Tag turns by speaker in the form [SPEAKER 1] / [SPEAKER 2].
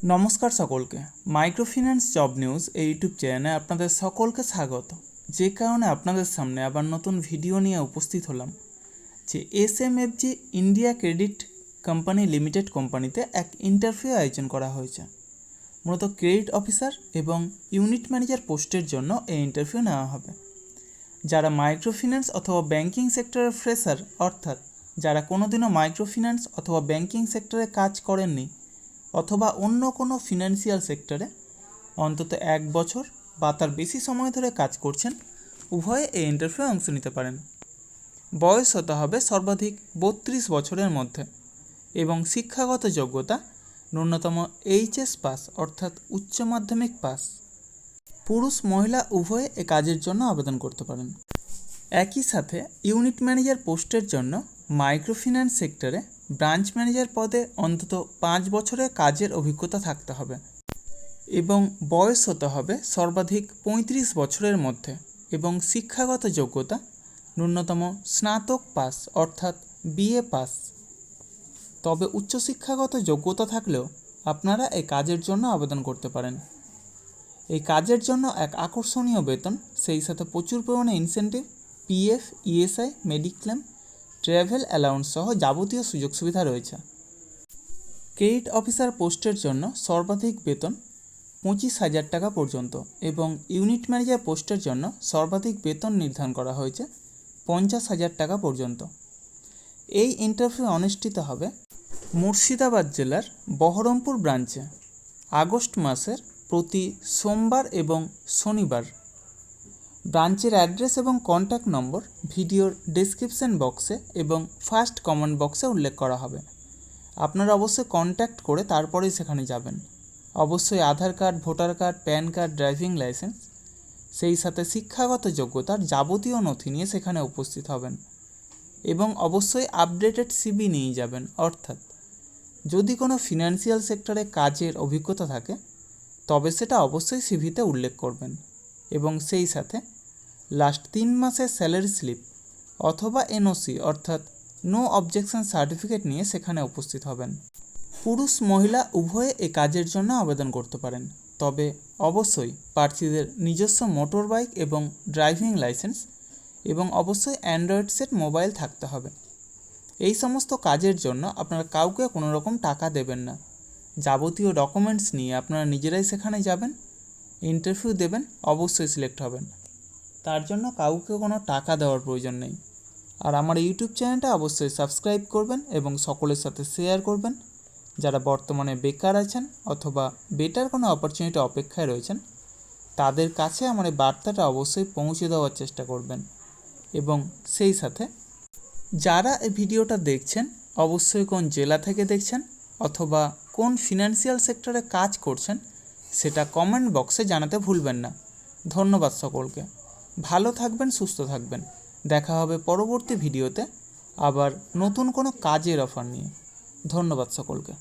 [SPEAKER 1] নমস্কার সকলকে। Microfinance job news এই ইউটিউব চ্যানেলে আপনাদের সকলকে স্বাগত। যে কারণে আপনাদের সামনে আবার নতুন ভিডিও নিয়ে উপস্থিত হলাম যে SMFG India credit company limited কোম্পানিতে এক ইন্টারভিউ আয়োজন করা হয়েছে। মূলত ক্রেডিট অফিসার এবং ইউনিট ম্যানেজার পোস্টের জন্য এই ইন্টারভিউ নেওয়া হবে। যারা মাইক্রোফিন্যান্স অথবা ব্যাংকিং সেক্টরের ফ্রেশার, অর্থাৎ যারা কোনোদিনও মাইক্রোফিন্যান্স অথবা ব্যাংকিং সেক্টরে কাজ করেননি অথবা অন্য কোনো ফিনান্সিয়াল সেক্টরে অন্তত 1 বছর বা তার বেশি সময় ধরে কাজ করছেন, উভয়ে এই ইন্টারভিউ অংশ নিতে পারেন। বয়স হতে হবে সর্বাধিক 32 বছরের মধ্যে এবং শিক্ষাগত যোগ্যতা ন্যূনতম HS পাস অর্থাৎ উচ্চ মাধ্যমিক পাস। পুরুষ মহিলা উভয়ে এ কাজের জন্য আবেদন করতে পারেন। একই সাথে ইউনিট ম্যানেজার পোস্টের জন্য মাইক্রোফিন্যান্স সেক্টরে ব্রাঞ্চ ম্যানেজার পদে অন্তত 5 বছরের কাজের অভিজ্ঞতা থাকতে হবে এবং বয়স হতে হবে সর্বাধিক 35 বছরের মধ্যে এবং শিক্ষাগত যোগ্যতা ন্যূনতম স্নাতক পাস অর্থাৎ BA পাস। তবে উচ্চশিক্ষাগত যোগ্যতা থাকলেও আপনারা এই কাজের জন্য আবেদন করতে পারেন। এই কাজের জন্য এক আকর্ষণীয় বেতন, সেই সাথে প্রচুর পরিমাণে incentive, PF, ESI, mediclaim, travel allowance সহ যাবতীয় সুযোগ সুবিধা রয়েছে। ক্রেডিট অফিসার পোস্টের জন্য সর্বাধিক বেতন 25,000 টাকা পর্যন্ত এবং ইউনিট ম্যানেজার পোস্টের জন্য সর্বাধিক বেতন নির্ধারণ করা হয়েছে 50,000 টাকা পর্যন্ত। এই ইন্টারভিউ অনুষ্ঠিত হবে মুর্শিদাবাদ জেলার বহরমপুর ব্রাঞ্চে আগস্ট মাসের প্রতি সোমবার এবং শনিবার। ব্রাঞ্চের অ্যাড্রেস এবং কন্ট্যাক্ট নম্বর ভিডিওর ডেসক্রিপশন বক্সে এবং ফার্স্ট কমেন্ট বক্সে উল্লেখ করা হবে। আপনারা অবশ্যই কন্ট্যাক্ট করে তারপরেই সেখানে যাবেন। অবশ্যই Aadhaar card, voter card, PAN card, driving licence, সেই সাথে শিক্ষাগত যোগ্যতার যাবতীয় নথি নিয়ে সেখানে উপস্থিত হবেন এবং অবশ্যই আপডেটেড CV নিয়ে যাবেন। অর্থাৎ যদি কোনো ফিনান্সিয়াল সেক্টরে কাজের অভিজ্ঞতা থাকে তবে সেটা অবশ্যই CVতে উল্লেখ করবেন এবং সেই সাথে লাস্ট 3 মাসের স্যালারি স্লিপ অথবা NOC অর্থাৎ নো অবজেকশন সার্টিফিকেট নিয়ে সেখানে উপস্থিত হবেন। পুরুষ মহিলা উভয়ে এই কাজের জন্য আবেদন করতে পারেন, তবে অবশ্যই প্রার্থীদের নিজস্ব মোটর বাইক এবং ড্রাইভিং লাইসেন্স এবং অবশ্যই অ্যান্ড্রয়েড সেট মোবাইল থাকতে হবে। এই সমস্ত কাজের জন্য আপনারা কাউকে কোনো রকম টাকা দেবেন না। যাবতীয় ডকুমেন্টস নিয়ে আপনারা নিজেরাই সেখানে যাবেন, ইন্টারভিউ দেবেন, অবশ্যই সিলেক্ট হবেন। তার জন্য কাউকে কোনো টাকা দেওয়ার প্রয়োজন নেই। আর আমার ইউটিউব চ্যানেলটা অবশ্যই সাবস্ক্রাইব করবেন এবং সকলের সাথে শেয়ার করবেন। যারা বর্তমানে বেকার আছেন অথবা বেটার কোনো অপরচুনিটি অপেক্ষায় রয়েছেন তাদের কাছে আমার এই বার্তাটা অবশ্যই পৌঁছে দেওয়ার চেষ্টা করবেন। এবং সেই সাথে যারা এই ভিডিওটা দেখছেন অবশ্যই কোন জেলা থেকে দেখছেন অথবা কোন ফিনান্সিয়াল সেক্টরে কাজ করছেন সেটা কমেন্ট বক্সে জানাতে ভুলবেন না। ধন্যবাদ সকলকে। ভালো থাকবেন, সুস্থ থাকবেন। দেখা হবে পরবর্তী ভিডিওতে আবার নতুন কোনো কাজের অফার নিয়ে। ধন্যবাদ সকলকে।